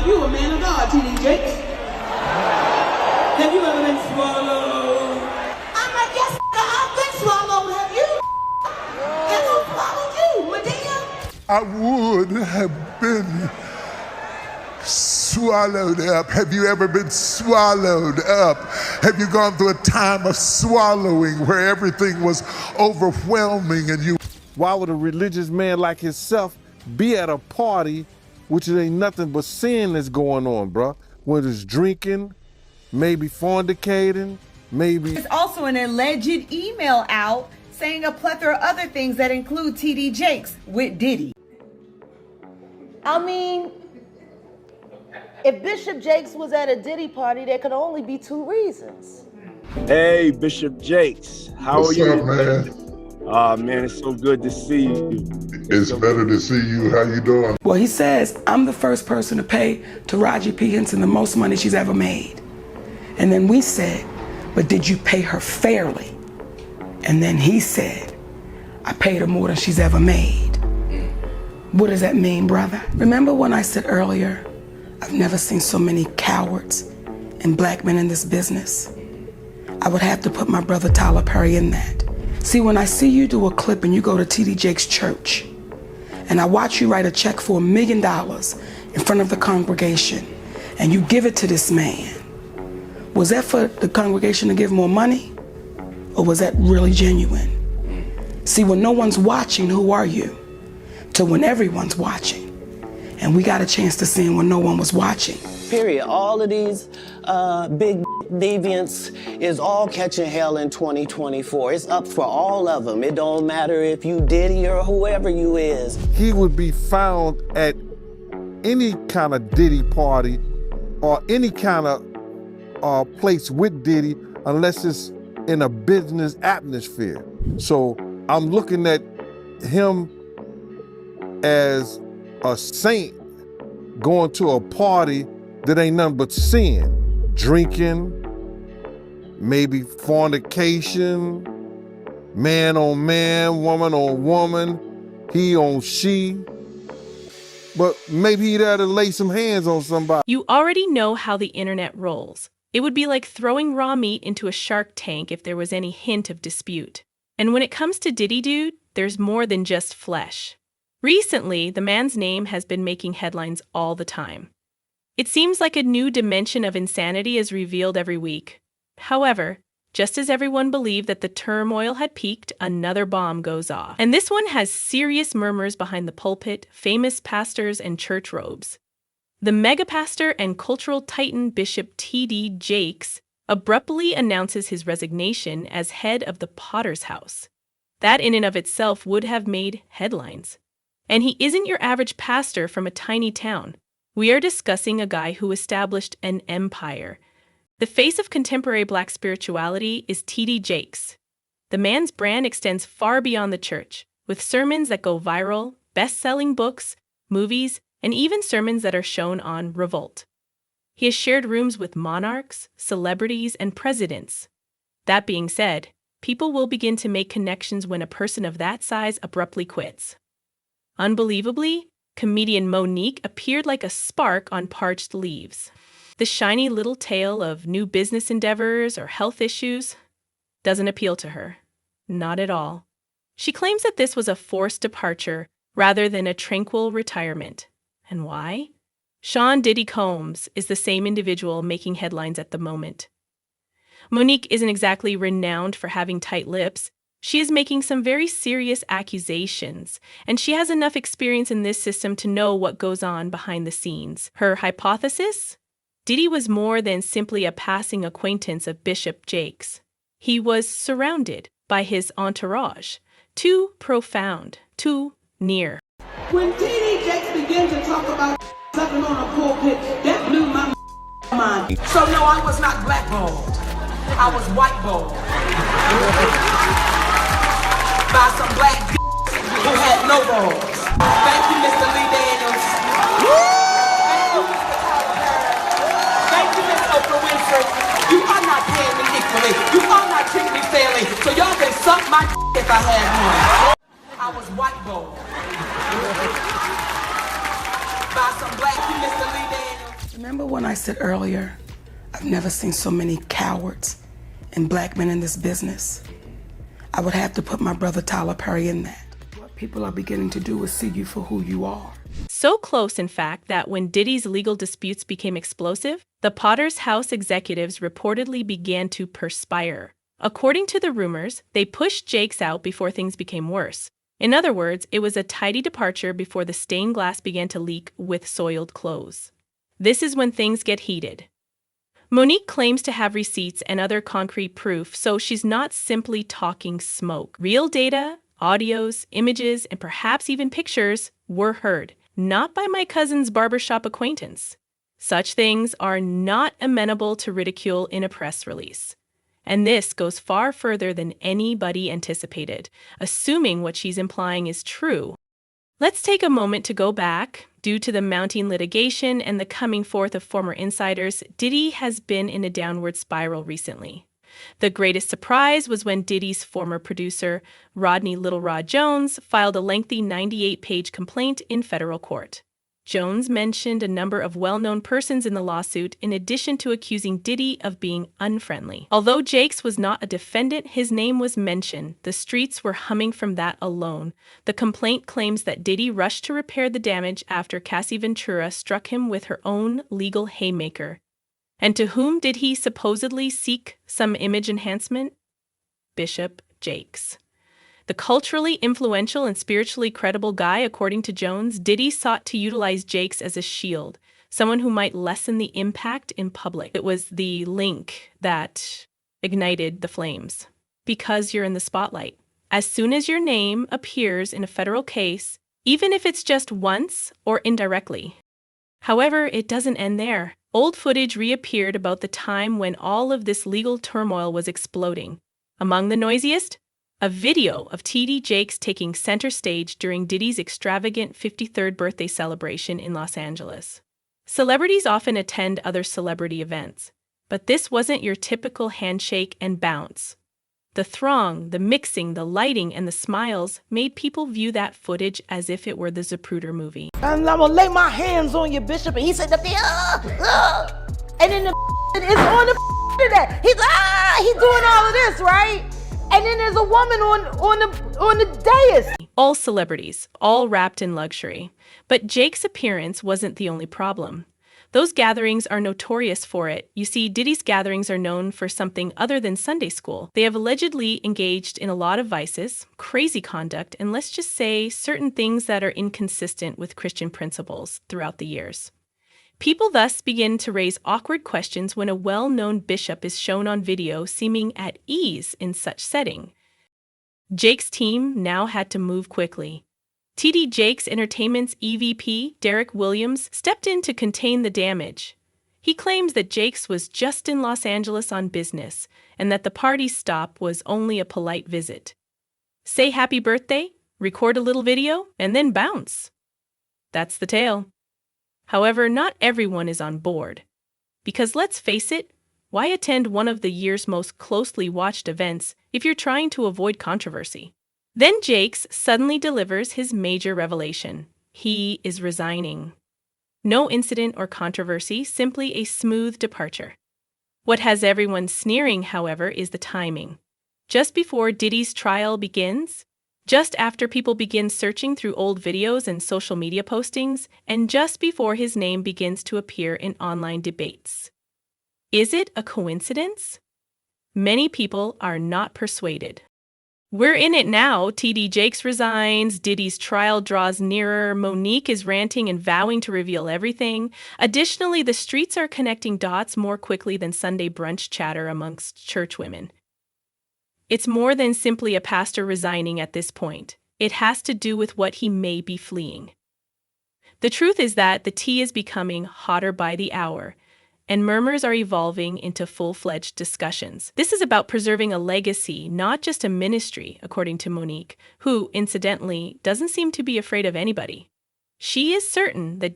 Are you a man of God, T.D. Jakes? Have you ever been swallowed? I'm like, yes, I've been swallowed. Have you? Have I swallowed you, Medea? I would have been swallowed up. Have you ever been swallowed up? Have you gone through a time of swallowing where everything was overwhelming and you... Why would a religious man like himself be at a party which ain't nothing but sin that's going on, bruh? Whether it's drinking, maybe fornicating, maybe... There's also an alleged email out saying a plethora of other things that include T.D. Jakes with Diddy. I mean, if Bishop Jakes was at a Diddy party, there could only be two reasons. Hey, Bishop Jakes, how are you? What's up, man? Man, it's so good to see you. It's better to see you. How you doing? Well, he says, I'm the first person to pay Taraji P. Henson the most money she's ever made. And then we said, but did you pay her fairly? And then he said, I paid her more than she's ever made. What does that mean, brother? Remember when I said earlier, I've never seen so many cowards and black men in this business? I would have to put my brother Tyler Perry in that. See, when I see you do a clip and you go to T.D. Jakes' church, and I watch you write a check for $1 million in front of the congregation, and you give it to this man, was that for the congregation to give more money? Or was that really genuine? See, when no one's watching, who are you? To when everyone's watching. And we got a chance to see when no one was watching. Period. All of these big deviants is all catching hell in 2024. It's up for all of them. It don't matter if you Diddy or whoever you is. He would be found at any kind of Diddy party or any kind of place with Diddy unless it's in a business atmosphere. So I'm looking at him as a saint going to a party that ain't nothing but sin. Drinking, maybe fornication, man on man, woman on woman, he on she. But maybe he'd have to lay some hands on somebody. You already know how the internet rolls. It would be like throwing raw meat into a shark tank if there was any hint of dispute. And when it comes to Diddy Dude, there's more than just flesh. Recently, the man's name has been making headlines all the time. It seems like a new dimension of insanity is revealed every week. However, just as everyone believed that the turmoil had peaked, another bomb goes off. And this one has serious murmurs behind the pulpit, famous pastors, and church robes. The megapastor and cultural titan Bishop T.D. Jakes abruptly announces his resignation as head of the Potter's House. That in and of itself would have made headlines. And he isn't your average pastor from a tiny town. We are discussing a guy who established an empire. The face of contemporary black spirituality is T.D. Jakes. The man's brand extends far beyond the church, with sermons that go viral, best-selling books, movies, and even sermons that are shown on Revolt. He has shared rooms with monarchs, celebrities, and presidents. That being said, people will begin to make connections when a person of that size abruptly quits. Unbelievably, comedian Monique appeared like a spark on parched leaves. The shiny little tale of new business endeavors or health issues doesn't appeal to her. Not at all. She claims that this was a forced departure rather than a tranquil retirement. And why? Sean Diddy Combs is the same individual making headlines at the moment. Monique isn't exactly renowned for having tight lips. She is making some very serious accusations, and she has enough experience in this system to know what goes on behind the scenes. Her hypothesis? Diddy was more than simply a passing acquaintance of Bishop Jakes. He was surrounded by his entourage, too profound, too near. When T.D. Jakes began to talk about something on a pulpit, that blew my mind. So no, I was not blackballed. I was whiteballed. By some black who had no balls. Thank you, Mr. Lee Daniels. Thank you, Mr. Tyler Perry. Thank you, Miss Oprah Winfrey. You are not paying me equally. You are not treating me fairly. So y'all can suck my if I had one. I was whiteballed. By some black, you Mr. Lee Daniels. Remember when I said earlier, I've never seen so many cowards and black men in this business? I would have to put my brother Tyler Perry in that. What people are beginning to do is see you for who you are. So close, in fact, that when Diddy's legal disputes became explosive, the Potter's House executives reportedly began to perspire. According to the rumors, they pushed Jakes out before things became worse. In other words, it was a tidy departure before the stained glass began to leak with soiled clothes. This is when things get heated. Monique claims to have receipts and other concrete proof, so she's not simply talking smoke. Real data, audios, images, and perhaps even pictures were heard, not by my cousin's barbershop acquaintance. Such things are not amenable to ridicule in a press release. And this goes far further than anybody anticipated, assuming what she's implying is true. Let's take a moment to go back. Due to the mounting litigation and the coming forth of former insiders, Diddy has been in a downward spiral recently. The greatest surprise was when Diddy's former producer, Rodney Little Rod Jones, filed a lengthy 98-page complaint in federal court. Jones mentioned a number of well-known persons in the lawsuit in addition to accusing Diddy of being unfriendly. Although Jakes was not a defendant, his name was mentioned. The streets were humming from that alone. The complaint claims that Diddy rushed to repair the damage after Cassie Ventura struck him with her own legal haymaker. And to whom did he supposedly seek some image enhancement? Bishop Jakes. The culturally influential and spiritually credible guy, according to Jones, Diddy sought to utilize Jakes as a shield, someone who might lessen the impact in public. It was the link that ignited the flames. Because you're in the spotlight. As soon as your name appears in a federal case, even if it's just once or indirectly. However, it doesn't end there. Old footage reappeared about the time when all of this legal turmoil was exploding. Among the noisiest, a video of T.D. Jakes taking center stage during Diddy's extravagant 53rd birthday celebration in Los Angeles. Celebrities often attend other celebrity events, but this wasn't your typical handshake and bounce. The throng, the mixing, the lighting, and the smiles made people view that footage as if it were the Zapruder movie. And I'm gonna lay my hands on you, Bishop. And he said, and then the is on the internet. He's doing all of this, right? And then there's a woman on the dais. All celebrities, all wrapped in luxury. But Jake's appearance wasn't the only problem. Those gatherings are notorious for it. You see, Diddy's gatherings are known for something other than Sunday school. They have allegedly engaged in a lot of vices, crazy conduct, and let's just say certain things that are inconsistent with Christian principles throughout the years. People thus begin to raise awkward questions when a well-known bishop is shown on video seeming at ease in such setting. Jake's team now had to move quickly. T.D. Jakes Entertainment's EVP, Derek Williams, stepped in to contain the damage. He claims that Jakes was just in Los Angeles on business and that the party stop was only a polite visit. Say happy birthday, record a little video, and then bounce. That's the tale. However, not everyone is on board. Because let's face it, why attend one of the year's most closely watched events if you're trying to avoid controversy? Then Jakes suddenly delivers his major revelation. He is resigning. No incident or controversy, simply a smooth departure. What has everyone sneering, however, is the timing. Just before Diddy's trial begins, just after people begin searching through old videos and social media postings, and just before his name begins to appear in online debates. Is it a coincidence? Many people are not persuaded. We're in it now. T.D. Jakes resigns, Diddy's trial draws nearer, Monique is ranting and vowing to reveal everything. Additionally, the streets are connecting dots more quickly than Sunday brunch chatter amongst church women. It's more than simply a pastor resigning at this point. It has to do with what he may be fleeing. The truth is that the tea is becoming hotter by the hour, and murmurs are evolving into full-fledged discussions. This is about preserving a legacy, not just a ministry, according to Monique, who, incidentally, doesn't seem to be afraid of anybody. She is certain that